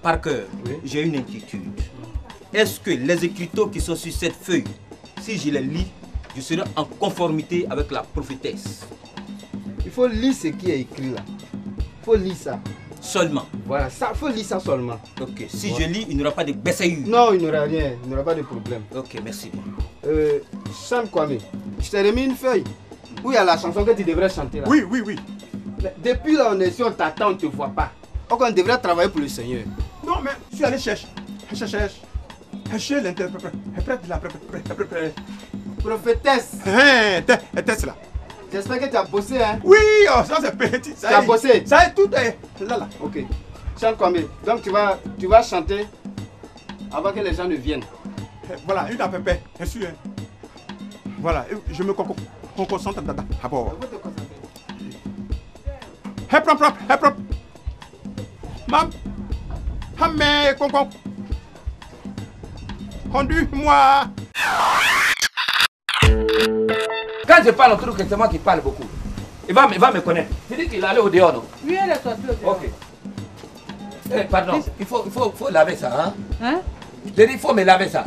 Par cœur, oui. J'ai une inquiétude. Est-ce que les écriteaux qui sont sur cette feuille, si je les lis, je serai en conformité avec la prophétesse? Il faut lire ce qui est écrit là. Il faut lire ça. Seulement. Voilà, ça, faut lire ça seulement. Ok, si je lis, il n'y aura pas de baissailles. Non, il n'y aura rien, il n'y aura pas de problème. Ok, merci. Sam Kwame, je t'ai remis une feuille où il y a la chanson que tu devrais chanter là. Oui, oui, oui. Mais depuis là, on est sur, on t'attend, on ne te voit pas. Donc on devrait travailler pour le Seigneur. Non, mais je suis allé chercher l'interprète, la prophétesse. Tess là. J'espère que tu as bossé, hein? Oui, oh, ça c'est petit. Tu as bossé? Ça est tout est là. Ok. Chante combien? Donc tu vas chanter avant que les gens ne viennent. Voilà, une à peu près. Je suis. Voilà, je me concentre d'abord. Hé, propre. Mam. Hamé, concon. Conduis-moi. Quand je parle, on trouve que c'est moi qui parle beaucoup. Il va me connaître. Tu dis qu'il allait au dehors, non? Oui, elle est sortie au dehors. Ok. Pardon, il faut laver ça, hein? Hein? Je dis, il faut me laver ça.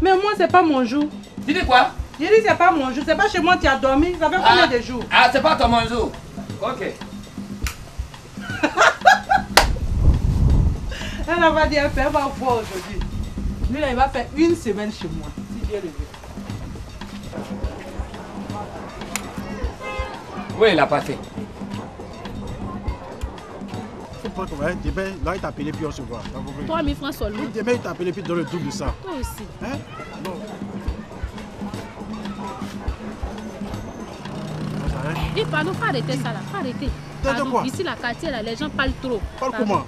Mais moi, c'est pas mon jour. Tu dis quoi? Je dis, c'est pas mon jour. C'est pas chez moi, tu as dormi. Ça fait combien de jours? Ah, c'est pas ton mon jour. Ok. Elle va dire, elle va voir aujourd'hui. Lui, là, il va faire une semaine chez moi. Si Dieu le veut. Oui, il a pas fait. Demain, là, il t'a appelé puis on se voit. 3 000 francs seulement. Demain, il t'a appelé puis dans le double de ça. Toi aussi. Hein? Non. Et pardon, faut arrêter ça là, faut arrêter. Pardon, quoi? Ici, la quartier, là, les gens parlent trop. Parle comment?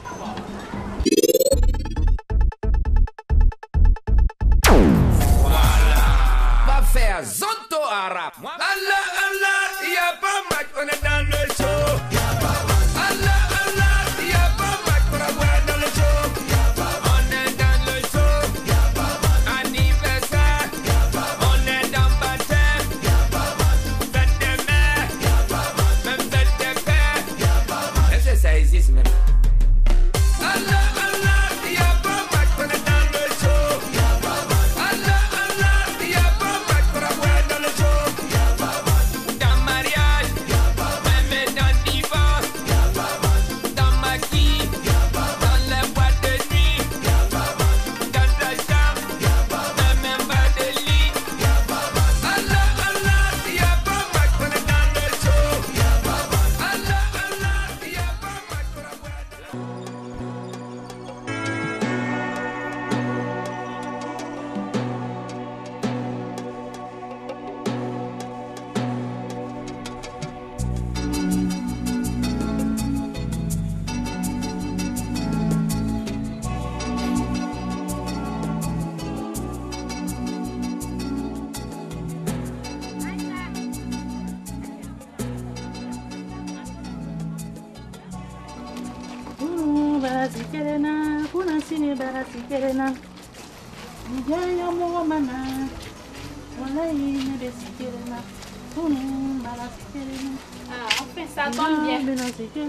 Va faire Zonto Arabe. Allah, y'a pas match, on est dans le show. Allah, y'a pas match pour avoir dans le show. On est dans le show. Anniversaire, on est dans baptême. Fête de mère, même fête de père. Est-ce que ça existe même? Allah, y'a pas match, on est dans le show. Allah, y'a pas match pour avoir dans le show. Dans mariage, même dans divorce, dans maquis, dans les boîtes de nuit, dans ta chambre, même pas de lit. Allah, y'a pas match pour être dans le show. Allah, y'a pas match pour avoir. Enfin, ça tombe bien.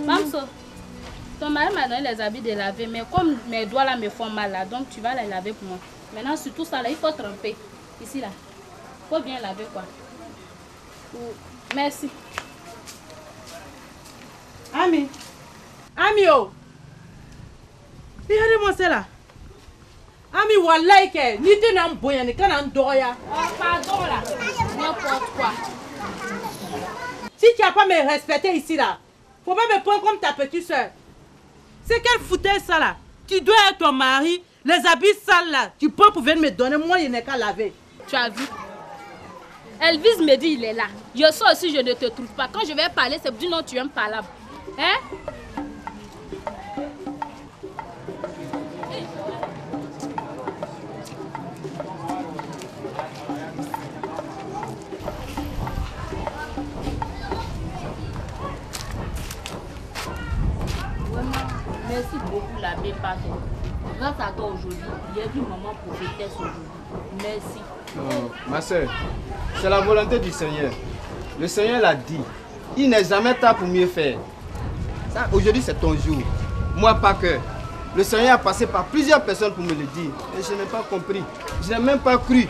Mamso, ton mari m'a donné les habits de laver, mais comme mes doigts là me font mal là, donc tu vas les laver pour moi. Maintenant, sur tout ça là, il faut tremper. Ici là, il faut bien laver quoi. Merci. Ami, oh, regardez-moi ça là. Ami, wallahi ke, ni te n'en boya, ni kana ndoya. Pardon là, n'importe quoi. Si tu n'as pas me respecté ici là, faut pas me prendre comme ta petite soeur. C'est quelle foutaise ça là? Tu dois être ton mari, les habits sales là, tu peux pouvoir me donner, moi il n'est qu'à laver. Tu as vu? Elvis me dit il est là. Je sors aussi, je ne te trouve pas. Quand je vais parler, c'est du nom tu aimes parler. Hein? Merci beaucoup l'abbé Pato. Grâce à toi aujourd'hui, il y a vu maman prophétesse aujourd'hui. Merci. Ma soeur, c'est la volonté du Seigneur. Le Seigneur l'a dit. Il n'est jamais tard pour mieux faire. Aujourd'hui c'est ton jour. Moi pas que. Le Seigneur a passé par plusieurs personnes pour me le dire. Et je n'ai pas compris. Je n'ai même pas cru.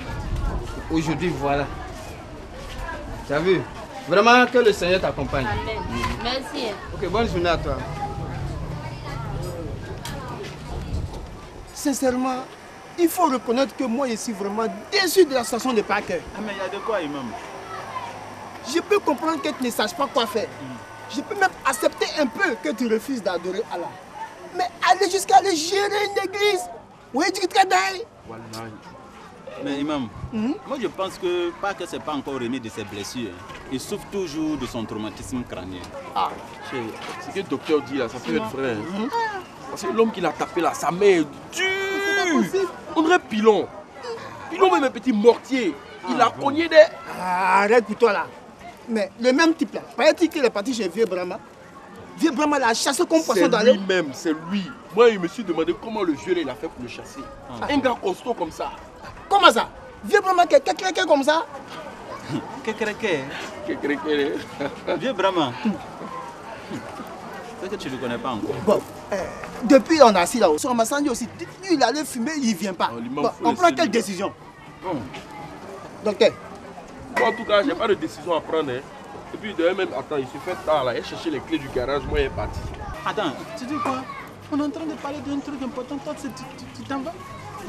Aujourd'hui, voilà. Tu as vu? Vraiment que le Seigneur t'accompagne. Amen. Merci. Ok, bonne journée à toi. Sincèrement, il faut reconnaître que moi, je suis vraiment déçu de la station de Parker. Ah, mais il y a de quoi, imam? Je peux comprendre que tu ne saches pas quoi faire. Je peux même accepter un peu que tu refuses d'adorer Allah. Mais aller jusqu'à aller gérer une église, oui, du travail. Wallahi. Mais imam, moi je pense que Parker c'est pas encore remis de ses blessures. Il souffre toujours de son traumatisme crânien. Ah, ce que le docteur dit là, ça peut être vrai. Parce que l'homme qui l'a tapé là, sa main est dure. On dirait pilon. Pilon même un petit mortier. Il a cogné des... Ah, arrête pour toi là. Mais le même type là, paraît-il qu'il est parti chez Vieux Brahma. Vieux Brahma l'a chassé comme poisson dans l'eau. C'est lui-même, c'est lui. Moi, il me suis demandé comment le vieux il a fait pour le chasser. Un gars costaud comme ça. Comment ça? Vieux Brahma qui est comme ça? Vieux Brahma. C'est que tu ne le connais pas encore. Bon, depuis on a assis là-haut, sur Massandi aussi, lui il allait fumer, il ne vient pas. Bon, on prend quelle décision? Docteur? Moi, en tout cas, je n'ai pas de décision à prendre. Hein. Et puis, de même, attends, il se fait tard là. Il a cherché les clés du garage, moi, il est parti. Attends, tu dis quoi? On est en train de parler d'un truc important. Toi, tu t'en vas?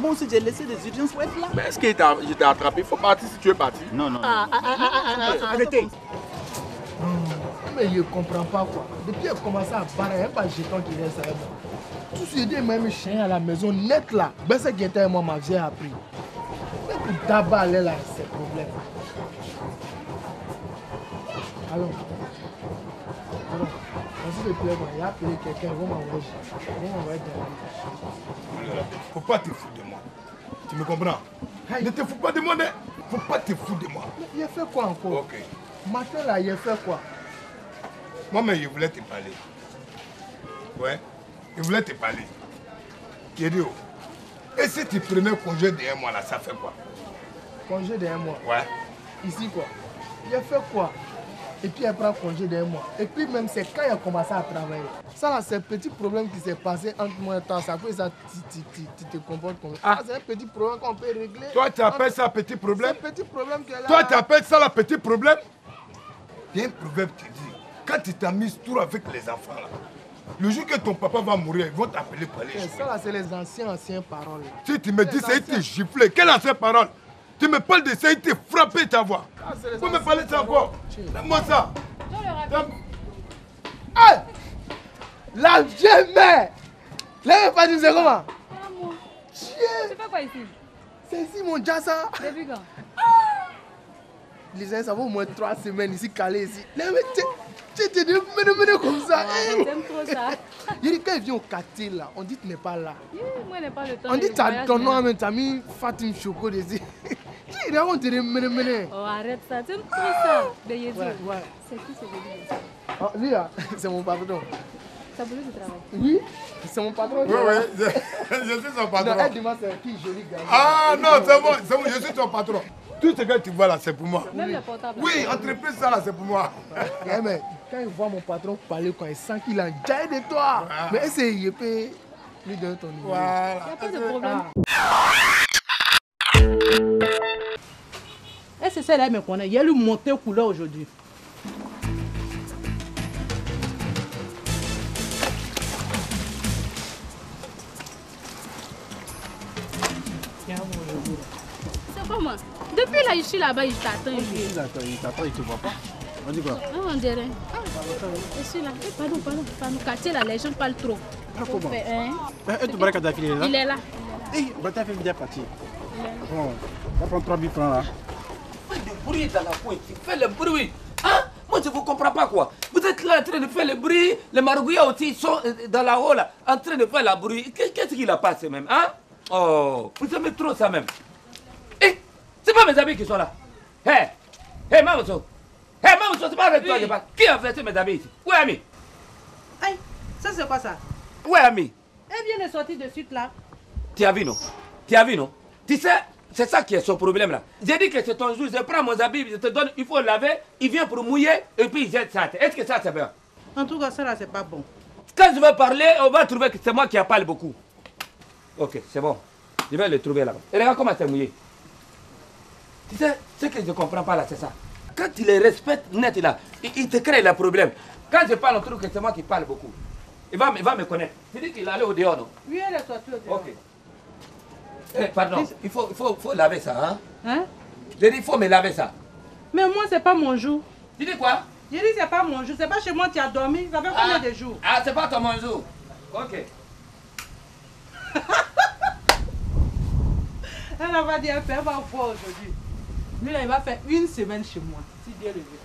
Moi aussi, j'ai laissé des urgences pour être là. Mais est-ce qu'il t'a attrapé? Il faut partir si tu es parti. Non. Arrêtez. Mais je ne comprends pas quoi. Depuis qu'elle a commencé à parler, il n'y a pas de jeton qui reste avec moi. Tout ce qui est même chien à la maison, net là. Ben, c'est qui était avec moi, ma vieille a pris. Mais pour d'abord aller là, c'est problème. Alors, s'il te plaît, il a appelé quelqu'un, il va m'envoyer Faut pas te foutre de moi. Tu me comprends? Ne te fous pas de moi, ne faut pas te foutre de moi. Mais il a fait quoi encore? Ok. Matin là, il a fait quoi? Moi, mais je voulais te parler. Ouais, je voulais te parler. Kédio, et si tu prenais congé d'un mois là, ça fait quoi? Congé d'un mois? Ouais. Ici quoi? Il a fait quoi? Et puis elle prend congé d'un mois. Et puis même c'est quand il a commencé à travailler. Ça là, c'est un petit problème qui s'est passé entre moi et toi. Ça fait ça, tu te comportes comme ça. C'est un petit problème qu'on peut régler. Toi, tu appelles ça un petit problème? C'est un petit problème que là. Toi, tu appelles ça le petit problème? Il y a un proverbe qui dit, quand tu t'amuses trop avec les enfants là, le jour que ton papa va mourir, ils vont t'appeler pour aller jouer. Ça là, c'est les anciennes paroles. Si tu me dis ça, il te giflé. Quelle ancienne parole? Tu me parles de ça, il te frappé ta voix. Vous me parlez de ça encore? Donne-moi ça. Hey! La vieille mère! Là, pas du comment? Tu fais quoi ici? C'est ici mon jassa. Depuis quand? Les gens, ça va au moins 3 semaines ici, calé ici. Là, mais tu te dis, comme ça. J'aime trop ça. Il dit, quand il vient au quartier là, on dit que tu n'es pas là. Moi, je n'ai pas le temps. On dit que ton nom, tu as mis Fatim Choco ici. Il raconte des mené. Oh, arrête ça, tu aimes trop ça. Ouais. C'est qui ce bébé? Oh, lui là, c'est mon patron. Ça voulait du travail? Oui, c'est mon patron. Oui, je suis son patron. Non, elle demande c'est qui joli gars. Ah non, c'est bon, je suis ton patron. Tout ce que tu vois là, c'est pour moi. Même le portable. Oui, entreprise ça là, c'est pour moi. Yeah, mais quand il voit mon patron parler, quand il sent qu'il a jailli de toi, mais essaye, il peut lui donner ton numéro. Voilà. Il n'y a pas de problème. Et c'est ça là, mais qu'on a. Il y a lui monté aux couleurs aujourd'hui. C'est quoi moi? Depuis là, je suis là-bas, je t'attends. Il t'attend, il te voit pas. On dit quoi? Ah, on dirait. Ah, je suis là. Eh, pardon. Dans quartier là, les gens parlent trop. Comment? Hein? Tu parles quand ta fille est là? Il est là. Eh, ta fille est bien partie. Bon, on va prendre 3 000 francs là. Fais du bruit dans la coin, tu fais le bruit. Hein? Moi je ne vous comprends pas quoi. Vous êtes là en train de faire le bruit, les margouillas aussi sont dans la haut là, en train de faire le bruit. Qu'est-ce qu'il a passé même? Hein? Oh, vous aimez trop ça même. Eh, c'est pas mes amis qui sont là. Hé, Mamousso. Mamousso, c'est pas avec toi que je parle. Qui a fait mes amis ici? Où est Ami? Aïe, ça c'est quoi ça? Où est Ami? Elle vient de sortir de suite là. Tu as vu non? Tu sais, c'est ça qui est son problème là. J'ai dit que c'est ton jour, je prends mon habit, je te donne, il faut laver, il vient pour mouiller et puis il jette ça. Est-ce que ça c'est bien? En tout cas, ça là, c'est pas bon. Quand je vais parler, on va trouver que c'est moi qui parle beaucoup. Ok, c'est bon. Je vais le trouver là-bas. Et regarde comment c'est mouillé. Tu sais, ce que je ne comprends pas là, c'est ça. Quand tu les respectes net là, il te crée le problème. Quand je parle, on trouve que c'est moi qui parle beaucoup. Il va me connaître. Tu dis qu'il allait au dehors, non? Oui, elle est sortie au dehors. Ok. Eh, pardon, il faut laver ça, hein? Hein? J'ai dit, il faut me laver ça. Mais moi, c'est pas mon jour. Tu dis quoi? J'ai dit, c'est pas mon jour. C'est pas chez moi, tu as dormi. Ça fait combien de jours? Ah, c'est pas ton jour. Ok. Elle va dire, elle va voir aujourd'hui. Lui, là, il va faire 1 semaine chez moi. Si Dieu le veut.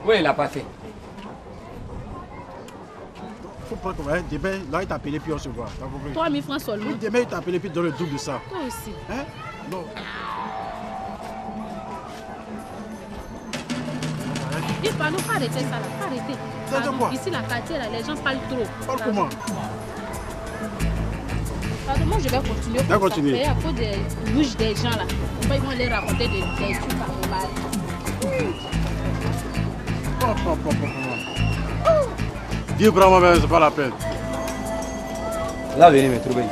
Oui, il a passé. Faut pas qu'on va. Demain, là, il t'a appelé puis on se voit. 3 000 francs seulement. Demain, il t'a appelé puis dans le double de ça. Toi aussi. Hein? Non. Il faut pas arrêter ça là. Pas arrêter. Ça de quoi? Ici, la quartier, là, les gens parlent trop. Parle comment? Pardon, moi je vais continuer. Va continuer. C'est à cause des bouches des gens là. Ils vont les raconter des trucs à mon mari. Dis vraiment, mais c'est pas la peine. Là, venez me trouver.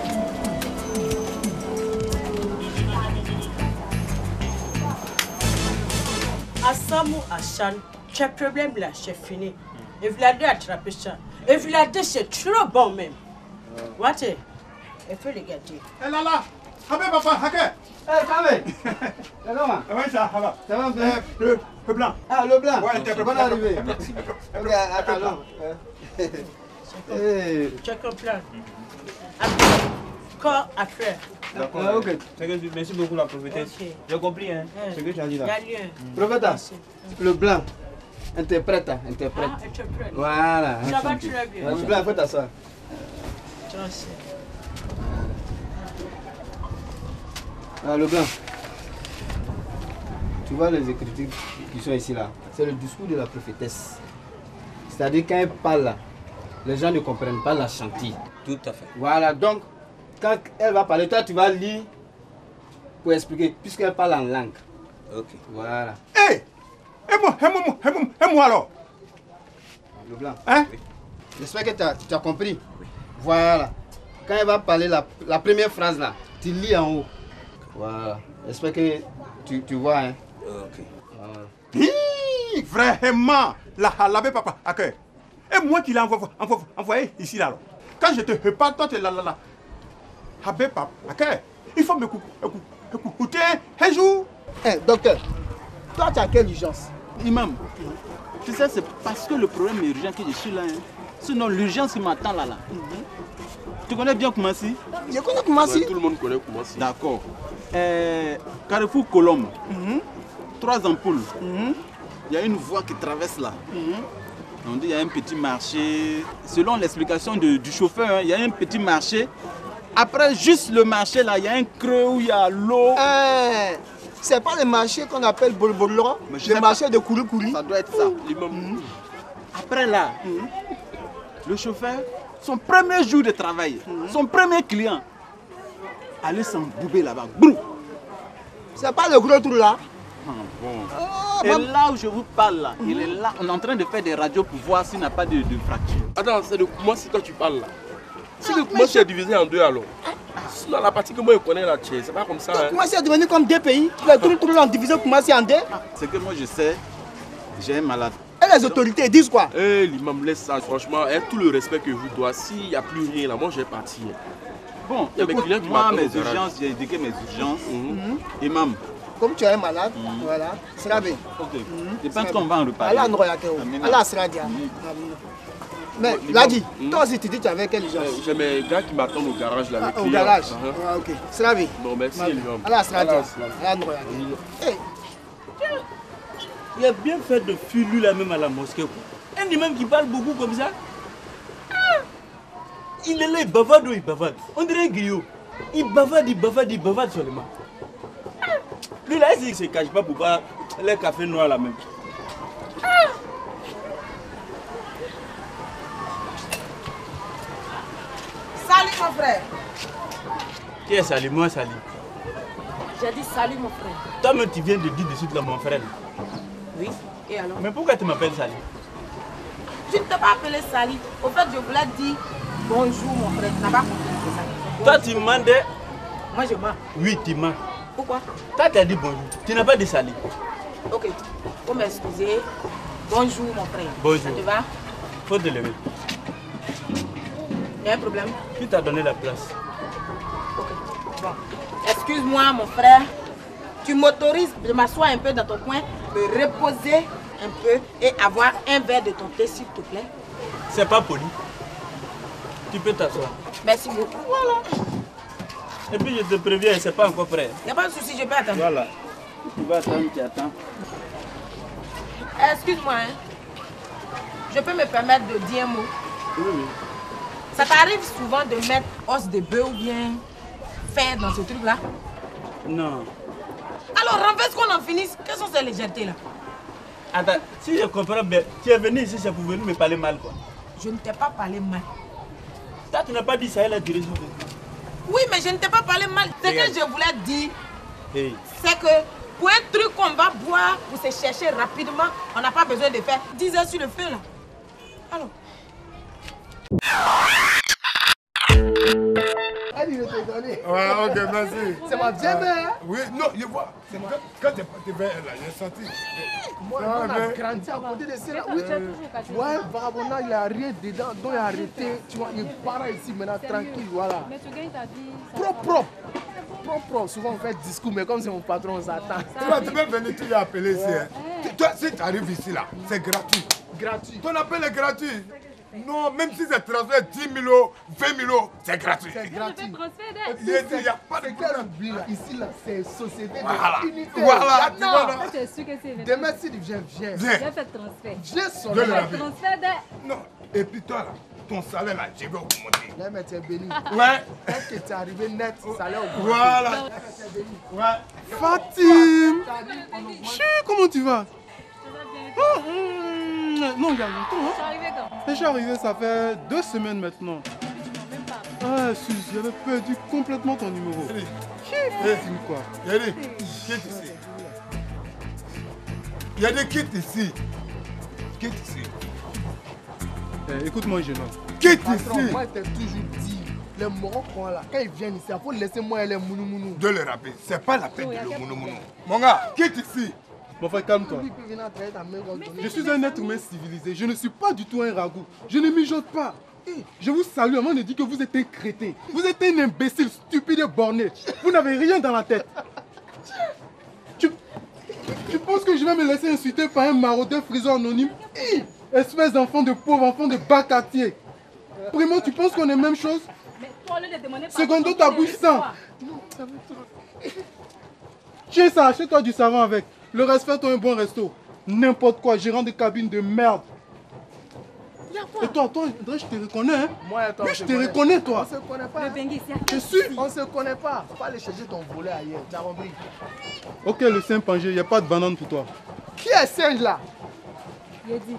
À Samou, à Chan, tu as un problème là, c'est fini. Et Vladé a attrapé ça. Et Vladé, c'est trop bon même. What? Il faut le garder. Eh là là! Habé papa, hacker! Eh, Kabé! C'est comment? Oui, ça va. Ça va bien? Le blanc. Ah, le blanc? Ouais, t'es bonne arrivée. Merci. Ok, attends. Tu comprends? Corps à faire. D'accord. Ah, ok. Merci beaucoup la prophétesse. Ok. J'ai compris hein, ce que tu as dit là. Prophète, le blanc. Interprète, interprète. Ah, interprète. Voilà. Ça va très bien. Le blanc, faut t'asseoir. Ah, le blanc. Tu vois les écritures qui sont ici là. C'est le discours de la prophétesse. C'est-à-dire quand elle parle là, les gens ne comprennent pas la chantilly. Tout à fait. Voilà, donc quand elle va parler, toi tu vas lire pour expliquer, puisqu'elle parle en langue. Ok. Voilà. Hé! Et moi alors? Le blanc. Hein? Oui. J'espère que tu as compris. Oui. Voilà. Quand elle va parler la première phrase là, tu lis en haut. Voilà. J'espère que tu vois. Hein? Ok. Voilà. Vraiment, la halabé papa, à cœur. Et moi qui l'ai envoyé ici là. Quand je te reparle, toi tu es là. Habé papa, à cœur. Il faut me écouter un jour. Eh, docteur, toi tu as quelle urgence? Imam, tu sais, c'est parce que le problème est urgent que je suis là. Hein. Sinon, l'urgence qui m'attend là. Tu connais bien Koumassi? Je connais Koumassi. Ouais, tout le monde connaît Koumassi. D'accord. Carrefour Colombe, 3 ampoules. Il y a une voie qui traverse là. On dit qu'il y a un petit marché. Selon l'explication du chauffeur, hein, il y a un petit marché. Après, juste le marché là, il y a un creux où il y a l'eau. C'est pas le marché qu'on appelle Bolbolora, le marché de Kouri. Ça doit être ça. Après là, le chauffeur, son premier jour de travail, son premier client, allait s'embouber là-bas. C'est pas le gros trou là? Et là où je vous parle là, il est là, on est en train de faire des radios pour voir s'il n'y a pas de fracture. Attends, c'est de Koumassi quand tu parles là. Si le Koumassi est divisé en deux alors. Sinon la partie que moi je connais là, c'est pas comme ça. Donc Koumassi est devenu comme 2 pays. Les trous ont divisé Koumassi en 2. C'est que moi je sais, j'ai un malade. Et les autorités disent quoi? Eh, l'imam, laisse ça, franchement, avec tout le respect que vous dois, s'il n'y a plus rien là, moi je vais partir. Bon, il y a mes écoute, clients qui moi m'attendent mes au garage. urgences, j'ai indiqué mes urgences. Imam. Comme tu es un malade, voilà, c'est bien. Ok. Je pense qu'on va en reparler. Allah n'aura qu'à Allah sera dit. Mais là dit, toi aussi tu dis que tu avais quelle urgence? J'ai mes gars qui m'attendent au garage là. Au garage? Ok, c'est bien. Bon, merci l'imam. Allah sera dit. Allah n'aura qu'à. Il a bien fait de fuir lui là même à la mosquée. Un imam qui parle beaucoup comme ça. Il est là, il bavarde ou il bavarde. On dirait un griot. Il bavarde seulement. Lui là, il ne se cache pas pour boire les cafés noirs là même. Salut mon frère. Qui est Salut? Moi Salut. J'ai dit salut mon frère. Toi-même tu viens de dire de suite là mon frère. Oui, et alors? Mais pourquoi tu m'appelles Salut? Tu ne t'es pas appelé Sali. Au fait, je voulais dire bonjour, mon frère. Tu n'as pas compris ça. Toi, tu demandais. Moi, je mens. Oui, tu mens. Pourquoi? Toi, tu as dit bonjour. Tu n'as pas dit Sali. Ok. Faut m'excuser. Bonjour, mon frère. Bonjour. Ça te va? Faut te lever. Il y a un problème? Qui t'a donné la place? Ok. Bon. Excuse-moi, mon frère. Tu m'autorises de m'asseoir un peu dans ton coin, me reposer un peu et avoir un verre de ton thé, s'il te plaît? C'est pas poli. Tu peux t'asseoir. Merci beaucoup. Voilà. Et puis je te préviens, c'est pas encore prêt. Il n'y a pas de souci, je peux attendre. Voilà. Tu vas attendre, tu attends. Excuse-moi, hein. Je peux me permettre de dire un mot? Oui, oui. Ça t'arrive souvent de mettre os de bœuf ou bien fer dans ce truc-là? Non. Alors renverse qu'on en finisse. Quelles sont ces légèretés-là? Attends, si je comprends bien, tu es venu ici, c'est pour venir me parler mal, quoi. Je ne t'ai pas parlé mal. Toi, tu n'as pas dit ça, elle a duré sur Oui, mais je ne t'ai pas parlé mal. Ce que je voulais dire, hey. C'est que pour un truc qu'on va boire, pour se chercher rapidement, on n'a pas besoin de faire 10 heures sur le feu, là. Alors. Elle, il était donné. Ouais, ok, merci. C'est ma vieille mère. Oui, non, je vois. Quand tu es parti vers elle, là, j'ai senti. Moi, on a grandi à côté de ça. Oui, ouais, vagabond, il a rien dedans, donc il a arrêté. Tu vois, il part ici maintenant, tranquille, voilà. Mais ce gars, il t'a dit. Propre. Souvent, on fait discours, mais comme c'est mon patron, on s'attend. Tu peux venir, tu l'as appelé ici. Hein. Toi, si tu arrives ici, là, c'est gratuit. Gratuit. Ton appel est gratuit. Non, même si c'est transfert 10 000 euros, 20 000 euros, c'est gratuit. C'est gratuit. Il n'y a pas de problème. Ici, là, c'est société voilà. d'unité. Voilà, tu vois, Tu es sûr que c'est le. Demain, si tu viens. J'ai fait transfert. Viens sur le transfert de. Non, et puis toi, là, ton salaire, là, je vais augmenter. Là, mais tu es béni. Ouais. Est-ce que tu es arrivé net, salaire augmenté? Voilà. Ouais. Fatim! Comment tu vas? Non, il y a longtemps. Tu es arrivé quand? Je suis arrivé, ça fait 2 semaines maintenant. Ah, si, j'avais perdu complètement ton numéro. Fatim, quoi? Yadi, quitte ici. Yadi, quitte ici. Quitte ici. Écoute-moi, jeune homme. Quitte Patron, ici. moi, je t'ai toujours dit, les Moroccains là, quand ils viennent ici, il faut laisser moi et les mounous. De le rappeler, c'est pas la peine de le mounou. Mon gars, quitte ici. Mon frère, calme-toi. Je suis un être humain civilisé. Je ne suis pas du tout un ragoût. Je ne mijote pas. Je vous salue avant de dire que vous êtes un crétin. Vous êtes un imbécile, stupide et borné. Vous n'avez rien dans la tête. Tu penses que je vais me laisser insulter par un maraudeur friseur anonyme? Espèce d'enfant de pauvre, enfant de bas quartier. Vraiment, tu penses qu'on est même chose? Mais toi, au lieu de demander. Secondo, ta bouche sent. Tiens ça, achète-toi du savon avec. Le reste, fais-toi un bon resto. N'importe quoi, gérant de cabine de merde. Et toi, André, je te reconnais, hein? Moi et toi, oui, je te reconnais, toi. On se connaît pas. Le Bengi, Je suis. On se connaît pas. Faut pas aller chercher ton volet ailleurs. Tu as compris? Ok, le Saint-Pangé, il n'y a pas de banane pour toi. Qui est singe là? Il a dit.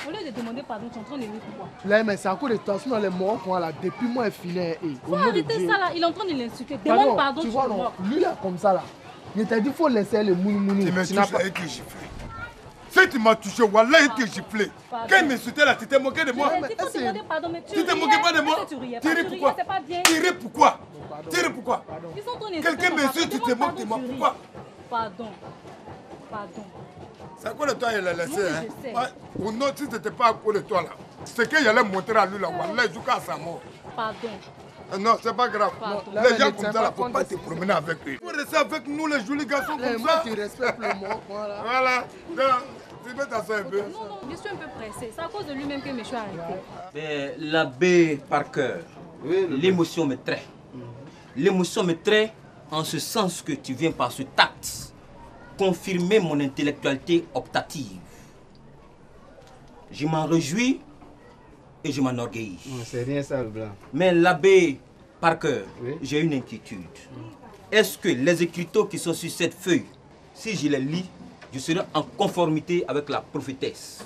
Au lieu de demander pardon, tu es en train de lui pourquoi? Là, mais c'est à cause de toi, sinon les Marocains là, depuis moi, il finit. Faut arrêter ça là, il est en train de l'insulter. Demande pardon, tu tu vois, non, lui là, comme ça là. Il t'a dit qu'il faut laisser les mounous. Tu me touches et tu gifles. Si tu m'as touché, voilà, il t'a giflé. Quand il m'insultait là, tu t'es moqué de moi. Tu t'es moqué pas de moi. Tu ris pourquoi? Tu ris pourquoi? Tu ris pourquoi? Quelqu'un m'insulte, tu te moques de moi. Pourquoi? Pardon. C'est quoi le temps il a laissé, hein? Ou non, si ce n'était pas à cause de toi là. C'est qu'il allait montrer à lui là, voilà, jusqu'à sa mort. Pardon. Non, c'est pas grave. Les gens comme ça, il ne faut pas te promener avec eux. Il faut rester avec nous, les jolis garçons comme ça. Tu respectes le mot. Voilà. Donc, tu peux t'asseoir un peu. Non, je suis un peu pressé. C'est à cause de lui-même que je me suis arrêté. Mais l'abbé Parker, l'émotion me traite. L'émotion me traite en ce sens que tu viens par ce tact confirmer mon intellectualité optative. Je m'en réjouis et je m'enorgueillis. C'est rien ça, le blanc. Mais l'abbé Parker, j'ai une inquiétude. Est-ce que les écriteaux qui sont sur cette feuille, si je les lis, je serai en conformité avec la prophétesse?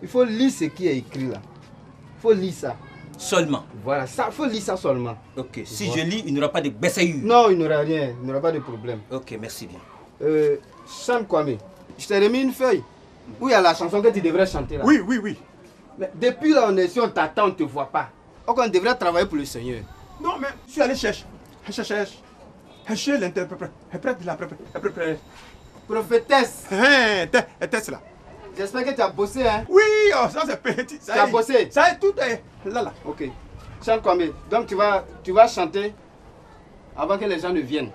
Il faut lire ce qui est écrit là. Il faut lire ça. Seulement? Voilà, ça, il faut lire ça seulement. Ok, si je lis, il n'y aura pas de baissaillure? Non, il n'y aura rien, il n'y aura pas de problème. Ok, merci bien. Sam Kwame, je t'ai remis une feuille où il y a la chanson que tu devrais chanter là. Oui. Mais depuis là, on est ici, on t'attend, on ne te voit pas. Donc on devrait travailler pour le Seigneur. Non, mais je suis allé chercher. Chercher l'interprète. Prophétesse. Tess là. J'espère que tu as bossé, hein? Oui, oh, ça c'est petit. Tu as bossé? Ça est tout est là. Ok. Chante combien? Donc tu vas chanter avant que les gens ne viennent.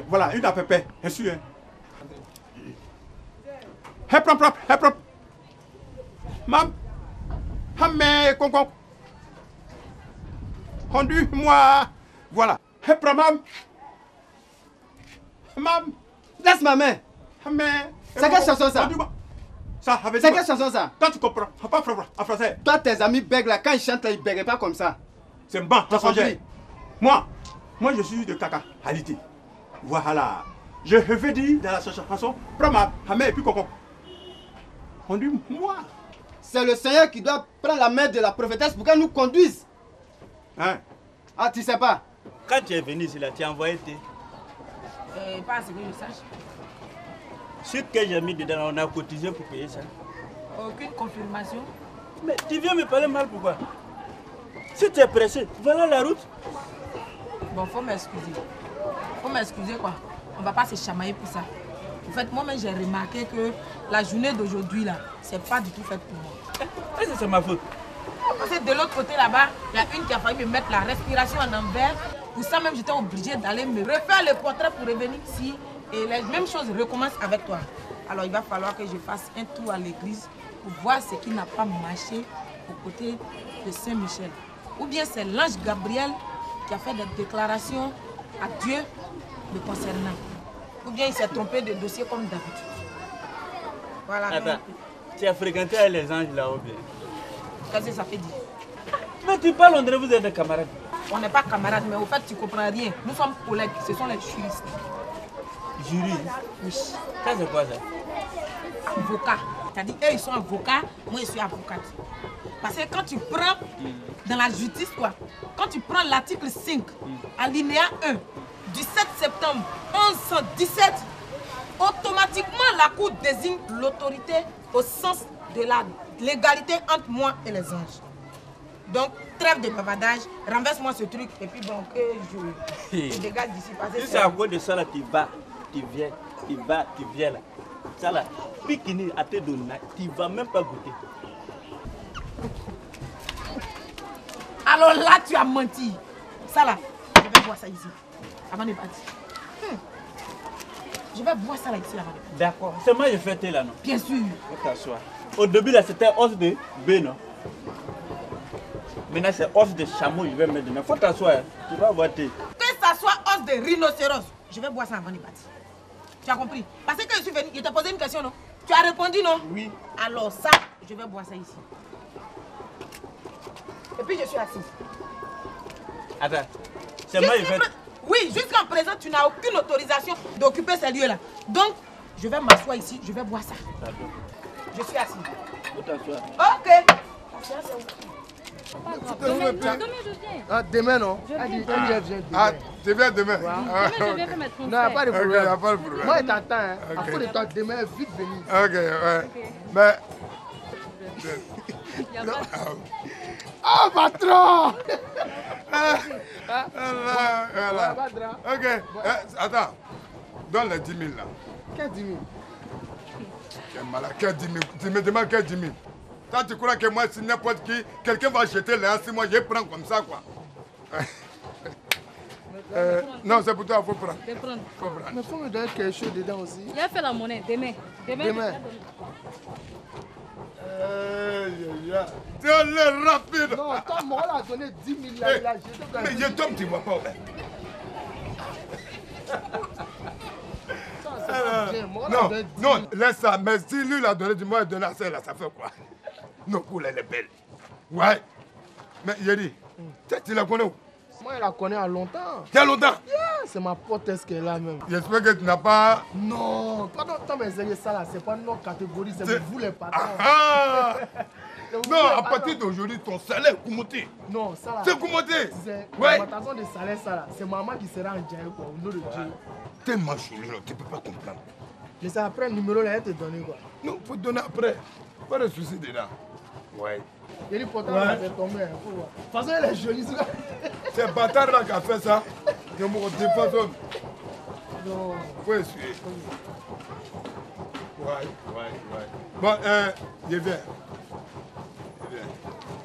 Voilà, une à peu près. Je suis. Propre. Mam. Hamé, concon. Rendu, moi. Voilà. Mam. Laisse ma main. C'est quelle chanson ça? C'est quelle chanson ça? Toi tu comprends, pas en français. Toi tes amis bèguent là, quand ils chantent là, ils bèguent pas comme ça. C'est bon, t'as changé. Moi je suis de Kaka, Haliti. Voilà. Je veux dire dans la chanson, prends ma main et puis coco. On dit moi. C'est le Seigneur qui doit prendre la main de la prophétesse pour qu'elle nous conduise. Hein? Ah, tu sais pas? Quand tu es venu ici, là, tu as envoyé tes... Pas à ce que je sache. Ce que j'ai mis dedans, on a cotisé pour payer ça. Aucune confirmation. Mais tu viens me parler mal, pourquoi? Si tu es pressé, voilà la route. Bon, faut m'excuser. Faut m'excuser quoi. On va pas se chamailler pour ça. En fait, moi-même, j'ai remarqué que la journée d'aujourd'hui, là, c'est pas du tout fait pour moi. Est-ce que c'est ma faute? Parce que de l'autre côté, là-bas, il y a une qui a failli me mettre la respiration en envers. Pour ça même, j'étais obligée d'aller me refaire le portrait pour revenir ici. Et les mêmes choses recommencent avec toi. Alors, il va falloir que je fasse un tour à l'église pour voir ce qui n'a pas marché aux côtés de Saint-Michel. Ou bien c'est l'ange Gabriel qui a fait des déclarations à Dieu le concernant. Ou bien il s'est trompé de dossier comme d'habitude. Voilà. Attends, tu as fréquenté avec les anges là ou bien? Qu'est-ce que ça fait dire? Mais tu parles, on dirait que vous êtes des camarades. On n'est pas camarades, mais au fait, tu ne comprends rien. Nous sommes collègues, ce sont les juristes. Juristes? Oui. Ça c'est quoi ça? Avocats. C'est-à-dire, eux, ils sont avocats, moi, je suis avocate. Parce que quand tu prends dans la justice, quoi, quand tu prends l'article 5, alinéa 1, du 7 septembre 1117, automatiquement, la Cour désigne l'autorité au sens de la l'égalité entre moi et les anges. Donc, trêve de bavardage, renverse-moi ce truc et puis bon, que je dégage d'ici. Si c'est à cause de ça là, tu vas, tu viens là. Ça là, piquini à te donner, tu vas même pas goûter. Alors là, tu as menti. Ça là, je vais boire ça ici, avant de partir. Je vais boire ça là ici, avant de partir. D'accord, c'est moi qui ai fait là, non? Bien sûr. Faut t'asseoir. Au début là, c'était os de B, non? Maintenant c'est os de chameau, je vais mettre dedans. Faut t'asseoir, tu vas voir tes... Que ça soit os de rhinocéros, je vais boire ça avant de partir. Tu as compris? Parce que je suis venu, je t'ai posé une question, non? Tu as répondu, non? Oui. Alors ça, je vais boire ça ici. Et puis je suis assis. Attends, c'est moi qui fait... Oui, jusqu'à présent, tu n'as aucune autorisation d'occuper ces lieux-là. Donc, je vais m'asseoir ici, je vais boire ça. Je suis assis. Faut t'asseoir. Ok. Demain, non? Ah, tu viens demain? Demain, je viens faire mes transferts. Non, il n'y a pas de problème. Ok, y a pas de problème. Moi, je t'attends. Hein. Ok. À cause de toi, demain, vite venir. Ok, ouais. Mais. Ah, patron! Voilà. Ok, attends. Donne les 10 000 là. Quel 10 000? Quel malade, quel 10 000? Tu me demandes quel 10 000? Toi, tu crois que moi, si n'importe qui, quelqu'un va jeter les hanches, moi, je prends comme ça, quoi. Non, c'est pour toi, il faut prendre. Je vais prendre. Faut prendre. Mais il faut me donner quelque chose dedans aussi. Il a fait la monnaie, demain. Demain. Tu es le rapide. Non, toi, moi, on a donné 10 000 là, il a jeté dans Mais je tombe, tu ne vois pas. Non, laisse ça. Mais si lui l'a donné, dis-moi, il a donné assez, là, ça fait quoi? Nos poules, elle est belle. Ouais. Mais Yeri, tu la connais où? Moi, je la connais à longtemps. Il y a longtemps? C'est ma pote qu'elle est là même. J'espère que tu n'as pas... Non, pardon, mais ça là, c'est pas notre catégorie, c'est vous les patrons. Non, à partir d'aujourd'hui, ton salaire est commenté. Non, ça là. C'est commenté. Ouais. L'augmentation de salaire, ça là, c'est maman qui sera en Djaï, quoi, au nom de Dieu. Tellement chelou, tu ne peux pas comprendre. Mais ça, après, le numéro là, elle te donne quoi? Non, il faut donner après. Pas de souci dedans. Ouais. Il dit pourtant, on avait tombé. De toute façon, elle est jolie. C'est bâtard là qui a fait ça. Je me défends homme. Non. Faut essuyer. Ouais. Bon, je viens.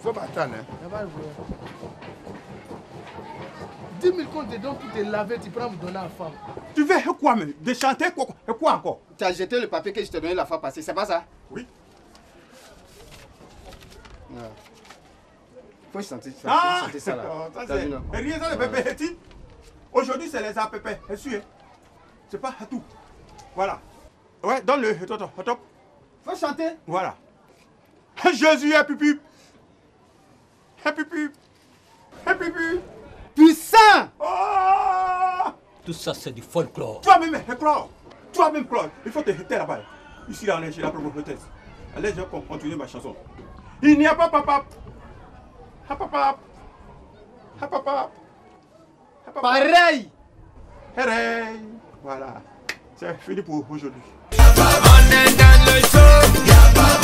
Faut m'attendre. Hein. 10 000 comptes te donnent pour te laver, tu prends me donner à la femme. Tu veux quoi, mais de chanter quoi? Et quoi encore? Tu as jeté le papier que je t'ai donné la fois passée, c'est pas ça? Oui. Faut chanter ça. Ah, Chanter ça là. Rien ça, les pépés. Aujourd'hui, c'est les APP. C'est pas à tout. Voilà. Ouais, donne-le. Attends. Faut chanter. Voilà. Jésus est pupu. Puissant. Oh! Tout ça, c'est du folklore. Toi-même, Claude. Il faut te jeter là-bas. Ici, là, on est chez la propriétaire. Allez, je vais continuer ma chanson. Il n'y a pas papa. Pareil. Voilà. C'est fini pour aujourd'hui. On est dans le show.